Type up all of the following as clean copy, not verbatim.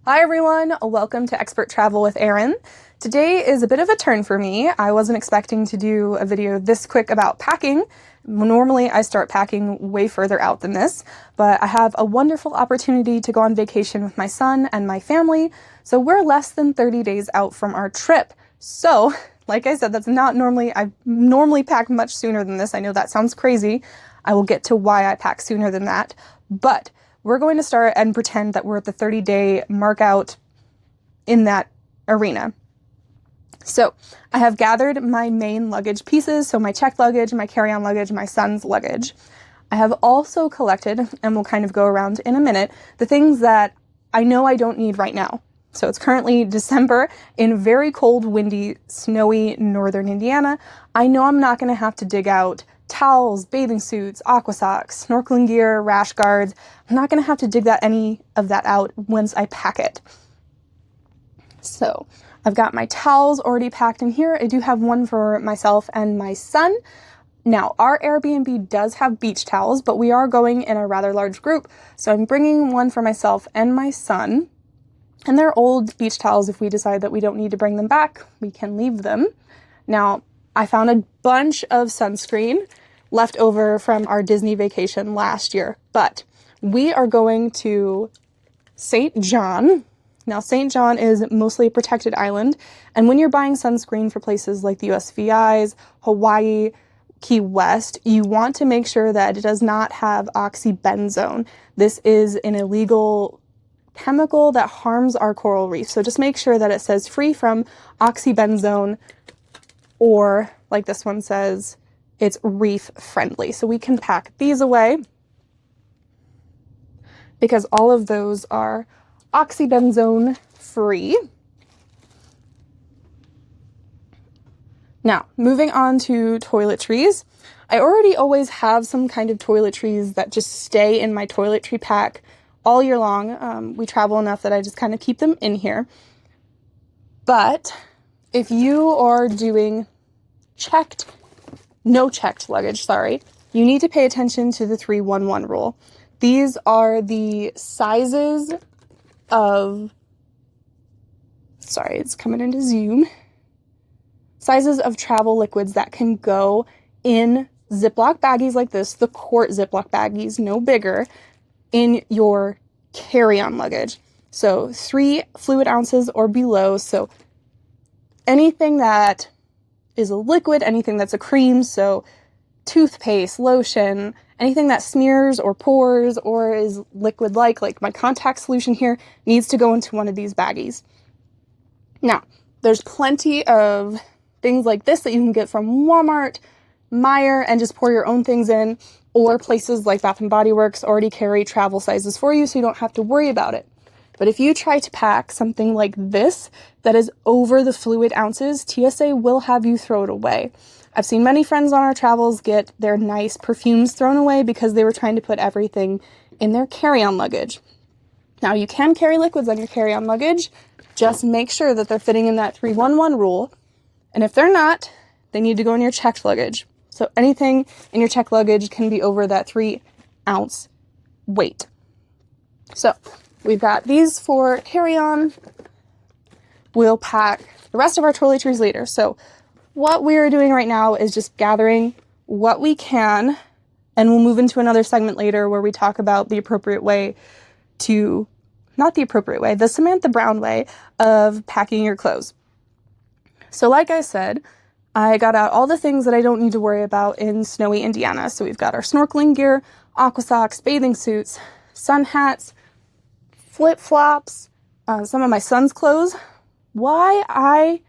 Hi everyone, welcome to Expert Travel with Erin. Today is a bit of a turn for me. I wasn't expecting to do a video this quick about packing. Normally I start packing way further out than this, but I have a wonderful opportunity to go on vacation with my son and my family, so we're less than 30 days out from our trip. So, like I said, I normally pack much sooner than this. I know that sounds crazy. I will get to why I pack sooner than that, but we're going to start and pretend that we're at the 30-day mark out in that arena. So I have gathered my main luggage pieces, so my checked luggage, my carry-on luggage, my son's luggage. I have also collected, and we'll kind of go around in a minute, the things that I know I don't need right now. So it's currently December in very cold, windy, snowy northern Indiana. I know I'm not going to have to dig out towels, bathing suits, aqua socks, snorkeling gear, rash guards. I'm not going to have to dig any of that out once I pack it. So I've got my towels already packed in here. I do have one for myself and my son. Now, our Airbnb does have beach towels, but we are going in a rather large group. So I'm bringing one for myself and my son. And they're old beach towels. If we decide that we don't need to bring them back, we can leave them. Now, I found a bunch of sunscreen left over from our Disney vacation last year, but we are going to St. John. Now, St. John is mostly a protected island, and when you're buying sunscreen for places like the USVIs, Hawaii, Key West, you want to make sure that it does not have oxybenzone. This is an illegal chemical that harms our coral reef, so just make sure that it says free from oxybenzone, or like this one says, it's reef friendly. So we can pack these away because all of those are oxybenzone free. Now, moving on to toiletries. I already always have some kind of toiletries that just stay in my toiletry pack all year long. We travel enough that I just kind of keep them in here. But if you are doing no checked luggage, you need to pay attention to the 311 rule. These are the sizes of, it's coming into zoom, sizes of travel liquids that can go in Ziploc baggies like this, the quart Ziploc baggies, no bigger, in your carry-on luggage. So 3 fluid ounces or below. So anything that is a liquid, anything that's a cream, so toothpaste, lotion, anything that smears or pours or is liquid-like my contact solution here, needs to go into one of these baggies. Now, there's plenty of things like this that you can get from Walmart, Meijer, and just pour your own things in, or places like Bath & Body Works already carry travel sizes for you, so you don't have to worry about it. But if you try to pack something like this that is over the fluid ounces, TSA will have you throw it away. I've seen many friends on our travels get their nice perfumes thrown away because they were trying to put everything in their carry-on luggage. Now, you can carry liquids on your carry-on luggage. Just make sure that they're fitting in that 311 rule. And if they're not, they need to go in your checked luggage. So anything in your checked luggage can be over that 3-ounce weight. So we've got these for carry-on. We'll pack the rest of our toiletries later. So what we're doing right now is just gathering what we can, and we'll move into another segment later where we talk about the Samantha Brown way of packing your clothes. So like I said, I got out all the things that I don't need to worry about in snowy Indiana. So we've got our snorkeling gear, aqua socks, bathing suits, sun hats, flip-flops, some of my son's clothes. Why I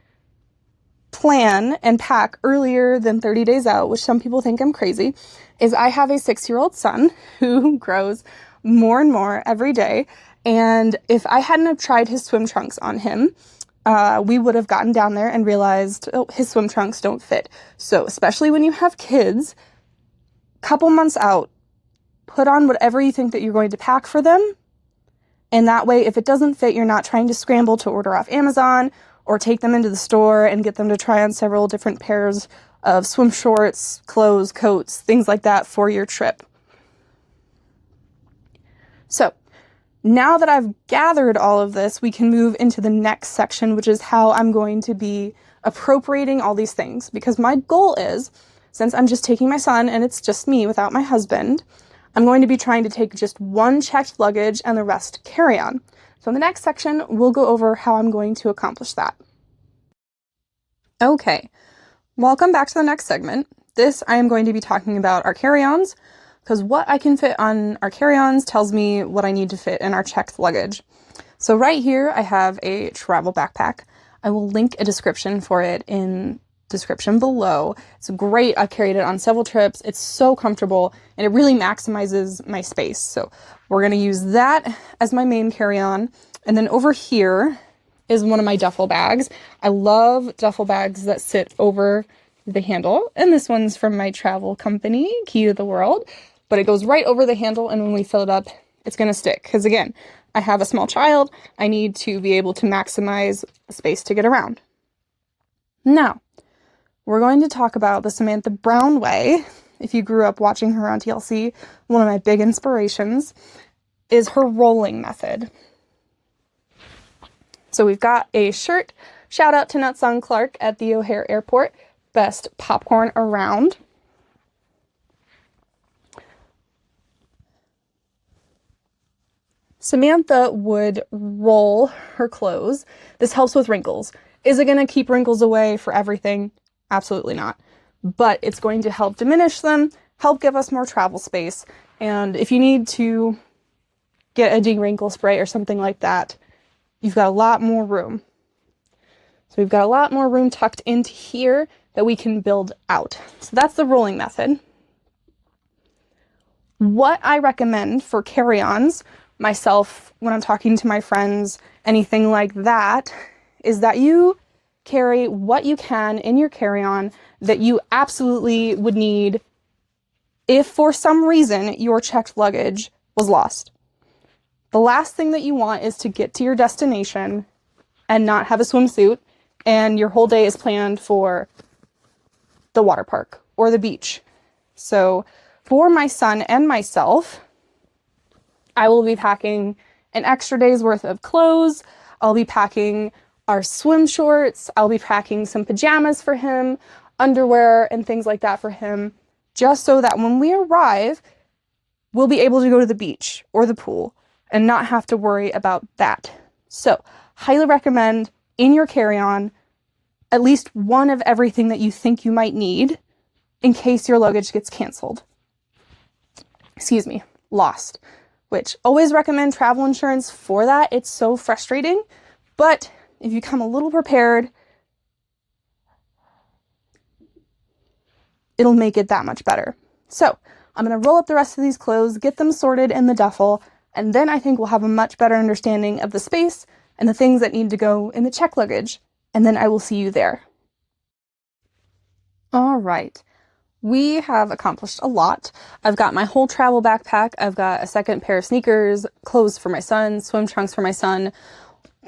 plan and pack earlier than 30 days out, which some people think I'm crazy, is I have a 6-year-old son who grows more and more every day. And if I hadn't have tried his swim trunks on him, we would have gotten down there and realized, his swim trunks don't fit. So especially when you have kids, couple months out, put on whatever you think that you're going to pack for them. And that way, if it doesn't fit, you're not trying to scramble to order off Amazon or take them into the store and get them to try on several different pairs of swim shorts, clothes, coats, things like that for your trip. So Now that I've gathered all of this, we can move into the next section, which is how I'm going to be appropriating all these things. Because my goal is, since I'm just taking my son and it's just me without my husband, I'm going to be trying to take just one checked luggage and the rest carry-on. So in the next section, we'll go over how I'm going to accomplish that. Okay, welcome back to the next segment. This, I am going to be talking about our carry-ons, because what I can fit on our carry-ons tells me what I need to fit in our checked luggage. So right here, I have a travel backpack. I will link a description for it in description below. It's great. I've carried it on several trips. It's so comfortable and it really maximizes my space. So we're going to use that as my main carry-on. And then over here is one of my duffel bags. I love duffel bags that sit over the handle. And this one's from my travel company, Key to the World. But it goes right over the handle, and when we fill it up, it's going to stick. Because again, I have a small child. I need to be able to maximize space to get around. Now, we're going to talk about the Samantha Brown way. If you grew up watching her on TLC, one of my big inspirations is her rolling method. So we've got a shirt. Shout out to Nutsong Clark at the O'Hare Airport. Best popcorn around. Samantha would roll her clothes. This helps with wrinkles. Is it going to keep wrinkles away for everything? Absolutely not. But it's going to help diminish them, help give us more travel space. And if you need to get a de-wrinkle spray or something like that, you've got a lot more room. So we've got a lot more room tucked into here that we can build out. So that's the rolling method. What I recommend for carry-ons, myself, when I'm talking to my friends, anything like that, is that you carry what you can in your carry-on that you absolutely would need if for some reason your checked luggage was lost. The last thing that you want is to get to your destination and not have a swimsuit and your whole day is planned for the water park or the beach. So for my son and myself, I will be packing an extra day's worth of clothes. I'll be packing our swim shorts. I'll be packing some pajamas for him, underwear and things like that for him, just so that when we arrive, we'll be able to go to the beach or the pool and not have to worry about that. So, highly recommend in your carry-on at least one of everything that you think you might need in case your luggage gets canceled. Lost. Which, always recommend travel insurance for that. It's so frustrating, but if you come a little prepared, it'll make it that much better. So, I'm going to roll up the rest of these clothes, get them sorted in the duffel, and then I think we'll have a much better understanding of the space and the things that need to go in the check luggage, and then I will see you there. All right. We have accomplished a lot. I've got my whole travel backpack. I've got a second pair of sneakers, clothes for my son, swim trunks for my son,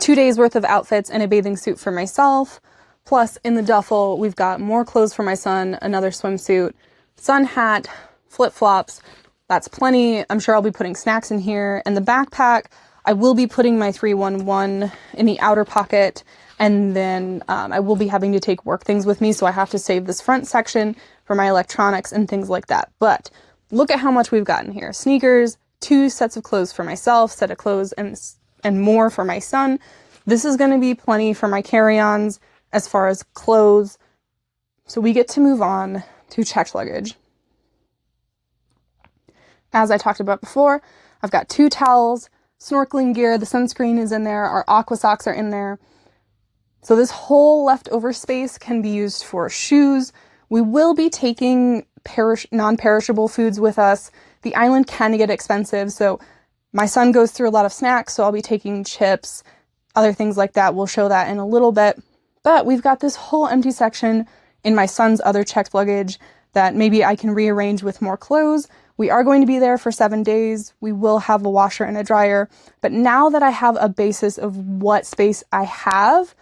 2 days worth of outfits and a bathing suit for myself. Plus in the duffel, we've got more clothes for my son, another swimsuit, sun hat, flip-flops. That's plenty. I'm sure I'll be putting snacks in here. And the backpack, I will be putting my 311 in the outer pocket. And then I will be having to take work things with me. So I have to save this front section for my electronics and things like that. But look at how much we've gotten here. Sneakers, 2 sets of clothes for myself, set of clothes and more for my son. This is going to be plenty for my carry-ons as far as clothes. So we get to move on to checked luggage. As I talked about before, I've got 2 towels, snorkeling gear, the sunscreen is in there, our aqua socks are in there. So this whole leftover space can be used for shoes. We will be taking non-perishable foods with us. The island can get expensive, so my son goes through a lot of snacks, so I'll be taking chips, other things like that. We'll show that in a little bit. But we've got this whole empty section in my son's other checked luggage that maybe I can rearrange with more clothes. We are going to be there for 7 days. We will have a washer and a dryer. But now that I have a basis of what space I have,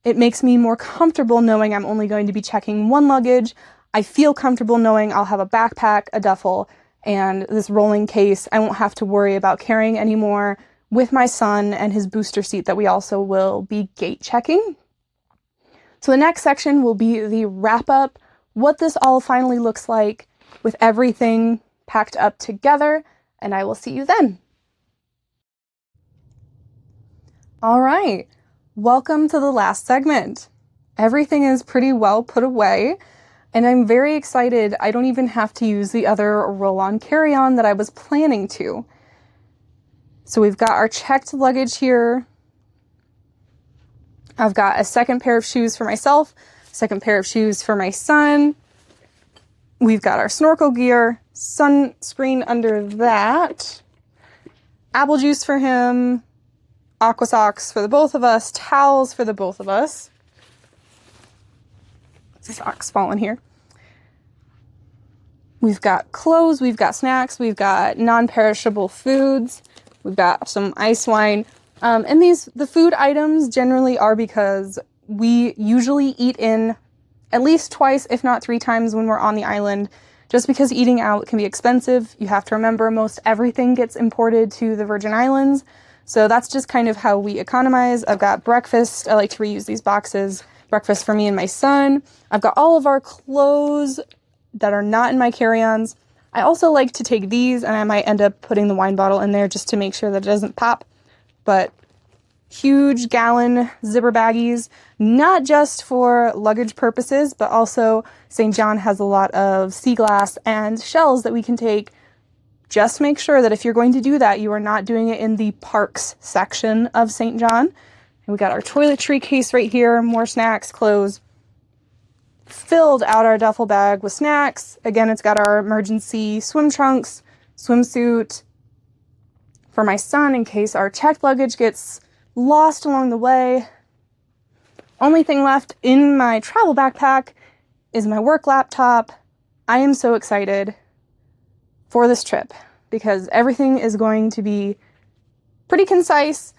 it makes me more comfortable knowing I'm only going to be checking one luggage. I feel comfortable knowing I'll have a backpack, a duffel, and this rolling case I won't have to worry about carrying anymore, with my son and his booster seat that we also will be gate checking. So the next section will be the wrap up, what this all finally looks like with everything packed up together, and I will see you then. All right, welcome to the last segment. Everything is pretty well put away, and I'm very excited I don't even have to use the other roll-on carry-on that I was planning to. So we've got our checked luggage here. I've got a second pair of shoes for myself, second pair of shoes for my son. We've got our snorkel gear, sunscreen under that, apple juice for him, aqua socks for the both of us, towels for the both of us. Socks falling here. We've got clothes, we've got snacks, we've got non-perishable foods, we've got some ice wine. And the food items generally are because we usually eat in at least twice, if not 3 times when we're on the island. Just because eating out can be expensive, you have to remember most everything gets imported to the Virgin Islands. So that's just kind of how we economize. I've got breakfast. I like to reuse these boxes. Breakfast for me and my son. I've got all of our clothes that are not in my carry-ons. I also like to take these, and I might end up putting the wine bottle in there just to make sure that it doesn't pop. But huge gallon zipper baggies, not just for luggage purposes, but also St. John has a lot of sea glass and shells that we can take. Just make sure that if you're going to do that, you are not doing it in the parks section of St. John. And we got our toiletry case right here, more snacks, clothes. Filled out our duffel bag with snacks. Again, it's got our emergency swim trunks, swimsuit for my son in case our checked luggage gets lost along the way. Only thing left in my travel backpack is my work laptop. I am so excited for this trip because everything is going to be pretty concise.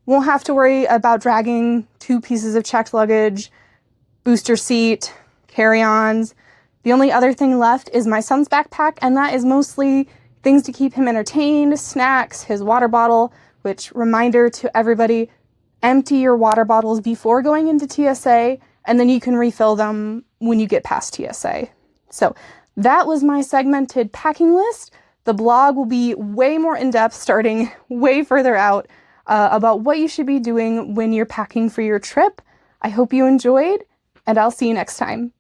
Won't have to worry about dragging 2 pieces of checked luggage, booster seat, carry-ons. The only other thing left is my son's backpack, and that is mostly things to keep him entertained, snacks, his water bottle, which, reminder to everybody, empty your water bottles before going into TSA, and then you can refill them when you get past TSA. So that was my segmented packing list. The blog will be way more in-depth, starting way further out, about what you should be doing when you're packing for your trip. I hope you enjoyed, and I'll see you next time.